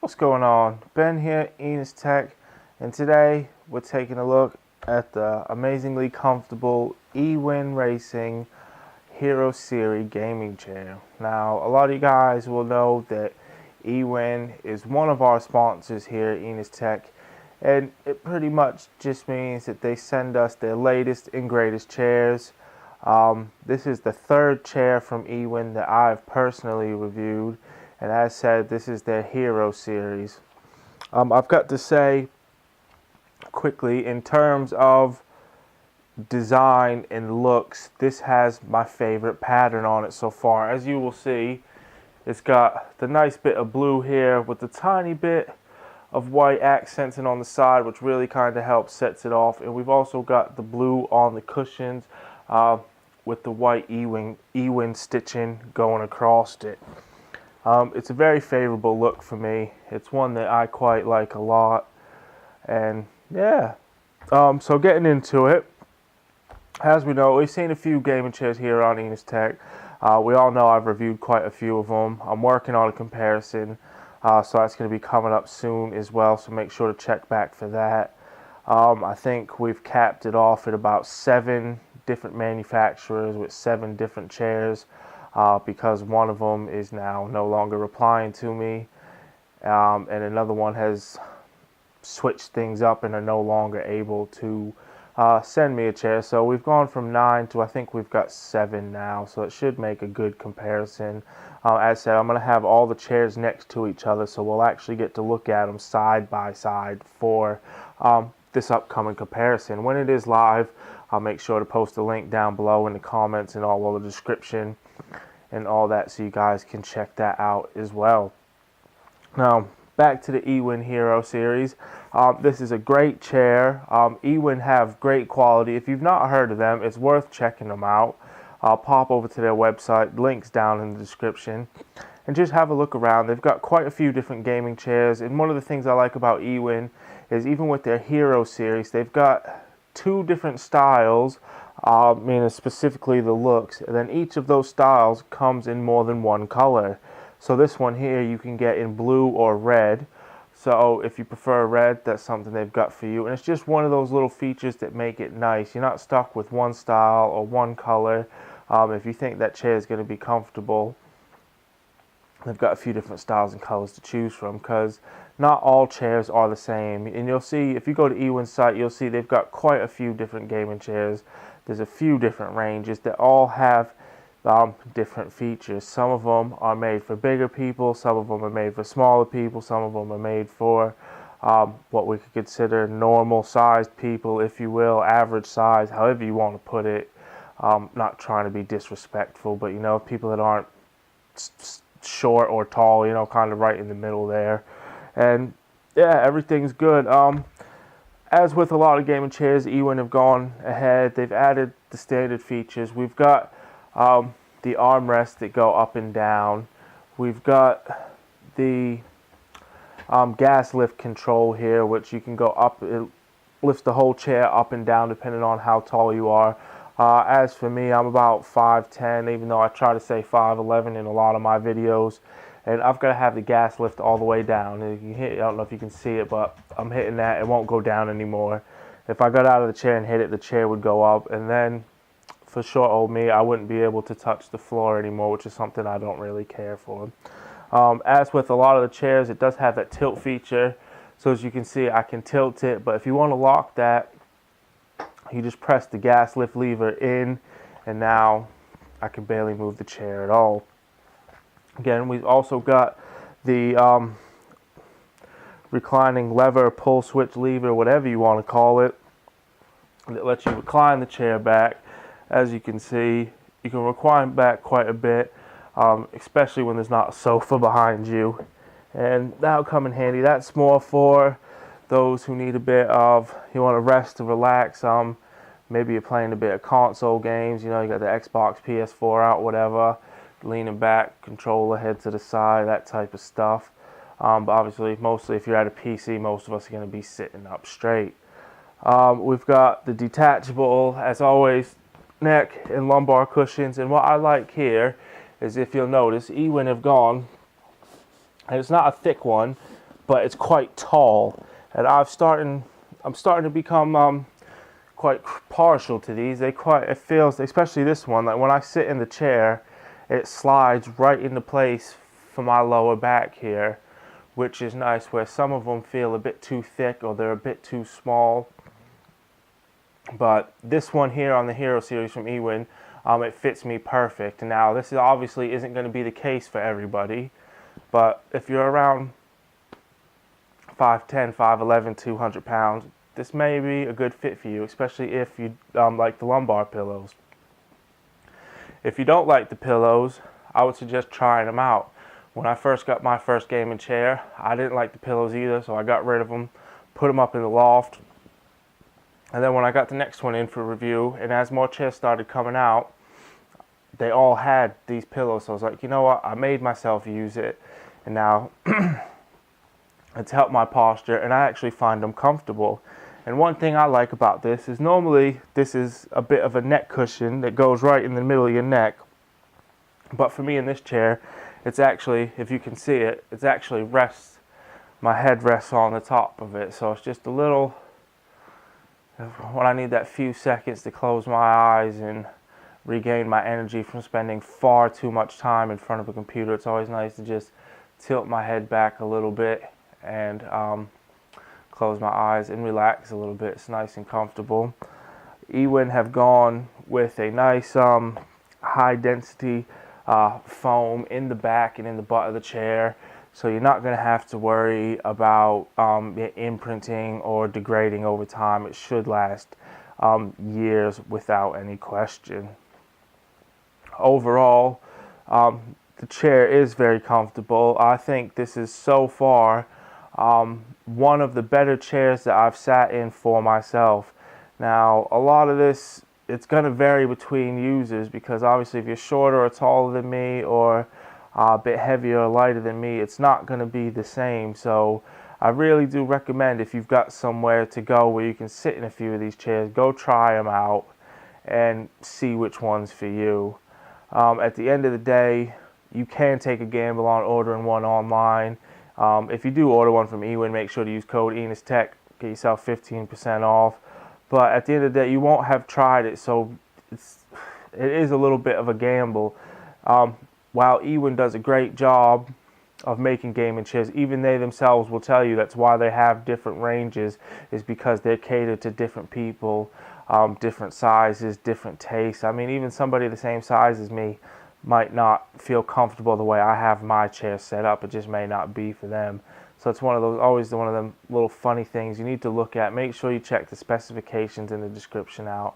What's going on? Ben here, Enos Tech, and today we're taking a look at the amazingly comfortable EWin Racing Hero Series gaming chair. Now, a lot of you guys will know that EWin is one of our sponsors here at Enos Tech, and it pretty much just means that they send us their latest and greatest chairs. This is the third chair from EWin that I've personally reviewed. And as said, this is their Hero Series. I've got to say quickly, in terms of design and looks, this has my favorite pattern on it so far. As you will see, it's got the nice bit of blue here with the tiny bit of white accenting on the side, which really kind of helps sets it off. And we've also got the blue on the cushions with the white EWin stitching going across it. It's a very favorable look for me. It's one that I quite like a lot. And yeah, so getting into it, as we know, we've seen a few gaming chairs here on Enos Tech. We all know I've reviewed quite a few of them. I'm working on a comparison, so that's going to be coming up soon as well, so make sure to check back for that. I think we've capped it off at about 7 different manufacturers with 7 different chairs. Because one of them is now no longer replying to me, and another one has switched things up and are no longer able to send me a chair. So we've gone from 9 to I think we've got 7 now, so it should make a good comparison. As said, I'm going to have all the chairs next to each other, so we'll actually get to look at them side by side for this upcoming comparison. When it is live, I'll make sure to post a link down below in the comments and all over the description and all that, so you guys can check that out as well. Now, back to the EWin Hero Series. This is a great chair. EWin have great quality. If you've not heard of them, it's worth checking them out. I'll pop over to their website, links down in the description, and just have a look around. They've got quite a few different gaming chairs, and one of the things I like about EWin is even with their Hero Series, they've got 2 different styles, meaning specifically the looks, and then each of those styles comes in more than one color. So this one here you can get in blue or red. So if you prefer red, that's something they've got for you. And it's just one of those little features that make it nice. You're not stuck with one style or one color. If you think that chair is going to be comfortable, they've got a few different styles and colors to choose from, because not all chairs are the same. And you'll see, if you go to EWin's site, you'll see they've got quite a few different gaming chairs. There's a few different ranges that all have different features. Some of them are made for bigger people, some of them are made for smaller people, some of them are made for what we could consider normal sized people, if you will, average size, however you want to put it. Not trying to be disrespectful, but you know, people that aren't short or tall, you know, kind of right in the middle there. And yeah, everything's good. As with a lot of gaming chairs, EWin have gone ahead. They've added the standard features. We've got the armrests that go up and down. We've got the gas lift control here, which you can go up. It lifts the whole chair up and down depending on how tall you are. As for me, I'm about 5'10", even though I try to say 5'11" in a lot of my videos. And I've got to have the gas lift all the way down. I don't know if you can see it, but I'm hitting that. It won't go down anymore. If I got out of the chair and hit it, the chair would go up. And then, for short old me, I wouldn't be able to touch the floor anymore, which is something I don't really care for. As with a lot of the chairs, it does have that tilt feature. So as you can see, I can tilt it. But if you want to lock that, you just press the gas lift lever in. And now I can barely move the chair at all. Again, we've also got the reclining lever, pull switch lever, whatever you want to call it, that lets you recline the chair back. As you can see, you can recline back quite a bit, especially when there's not a sofa behind you. And that'll come in handy. That's more for those who need a bit of, you want to rest and relax. Maybe you're playing a bit of console games, you know, you got the Xbox, PS4 out, whatever. Leaning back, controller head to the side, that type of stuff. But obviously, mostly if you're at a PC, most of us are going to be sitting up straight. We've got the detachable, as always, neck and lumbar cushions. And what I like here is, if you'll notice, EWin have gone, and it's not a thick one, but it's quite tall, and I'm starting to become quite partial to these. It feels, especially this one, like when I sit in the chair, it slides right into place for my lower back here, which is nice, where some of them feel a bit too thick or they're a bit too small. But this one here on the Hero series from EWin, it fits me perfect. Now, this is obviously isn't going to be the case for everybody, but if you're around 5'10", 5'11", 200 pounds, this may be a good fit for you, especially if you like the lumbar pillows. If you don't like the pillows, I would suggest trying them out. When I first got my first gaming chair, I didn't like the pillows either, so I got rid of them, put them up in the loft. And then when I got the next one in for review, and as more chairs started coming out, they all had these pillows. So I was like, you know what, I made myself use it, and now it's helped my posture, and I actually find them comfortable. And one thing I like about this is normally this is a bit of a neck cushion that goes right in the middle of your neck. But for me in this chair, it's actually, if you can see it, it's actually rests, my head rests on the top of it. So it's just a little, when I need that few seconds to close my eyes and regain my energy from spending far too much time in front of a computer, it's always nice to just tilt my head back a little bit and close my eyes and relax a little bit. It's nice and comfortable. EWin have gone with a nice high density foam in the back and in the butt of the chair, so you're not going to have to worry about it imprinting or degrading over time. It should last years without any question. Overall, the chair is very comfortable. I think this is so far one of the better chairs that I've sat in for myself. Now, a lot of this, it's going to vary between users, because obviously if you're shorter or taller than me, or a bit heavier or lighter than me, it's not going to be the same. So I really do recommend, if you've got somewhere to go where you can sit in a few of these chairs, go try them out and see which one's for you. At the end of the day, you can take a gamble on ordering one online. If you do order one from EWin, make sure to use code ENISTECH, get yourself 15% off. But at the end of the day, you won't have tried it, so it is a little bit of a gamble. While EWin does a great job of making gaming chairs, even they themselves will tell you that's why they have different ranges, is because they're catered to different people, different sizes, different tastes. I mean, even somebody the same size as me might not feel comfortable the way I have my chair set up. It just may not be for them. So it's always one of them little funny things you need to look at. Make sure you check the specifications in the description out.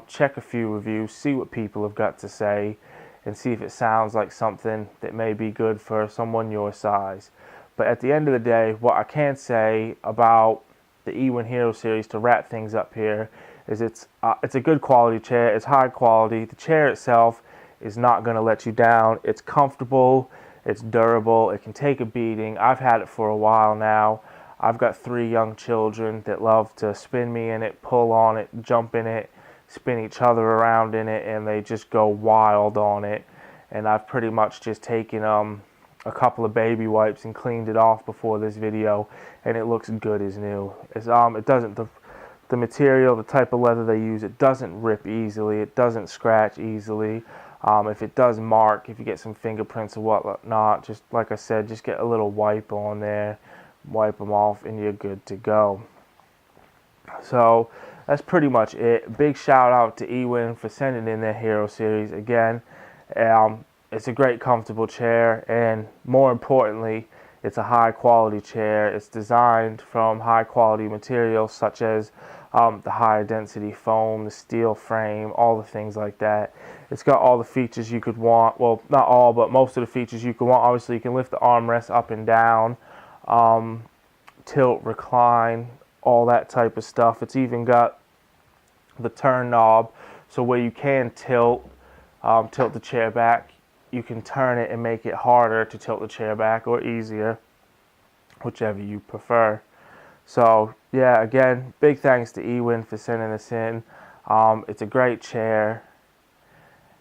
Check a few reviews, see what people have got to say, and see if it sounds like something that may be good for someone your size. But at the end of the day, what I can say about the EWin Hero series, to wrap things up here, is it's a good quality chair. It's high quality. The chair itself is not going to let you down. It's comfortable, it's durable, it can take a beating. I've had it for a while now. I've got 3 young children that love to spin me in it, pull on it, jump in it, spin each other around in it, and they just go wild on it. And I've pretty much just taken a couple of baby wipes and cleaned it off before this video, and it looks good as new. It doesn't, the material, the type of leather they use, it doesn't rip easily, it doesn't scratch easily. If it does mark, if you get some fingerprints or whatnot, just like I said, just get a little wipe on there, wipe them off, and you're good to go. So that's pretty much it. Big shout out to EWin for sending in their Hero series again. It's a great comfortable chair, and more importantly, it's a high quality chair. It's designed from high quality materials such as the higher density foam, the steel frame, all the things like that. It's got all the features you could want. Well, not all, but most of the features you could want. Obviously, you can lift the armrest up and down, tilt, recline, all that type of stuff. It's even got the turn knob, so where you can tilt the chair back, you can turn it and make it harder to tilt the chair back, or easier, whichever you prefer. So yeah, again, big thanks to EWin for sending this in. It's a great chair,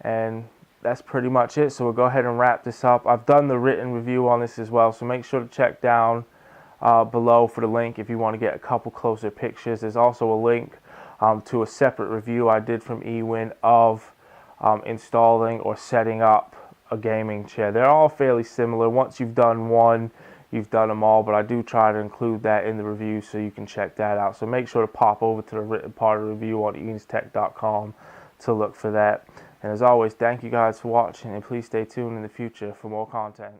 and that's pretty much it. So we'll go ahead and wrap this up. I've done the written review on this as well, so make sure to check down below for the link if you want to get a couple closer pictures. There's also a link to a separate review I did from EWin of installing or setting up a gaming chair. They're all fairly similar. Once you've done one, you've done them all, but I do try to include that in the review so you can check that out. So make sure to pop over to the written part of the review on EWinstech.com to look for that. And as always, thank you guys for watching, and please stay tuned in the future for more content.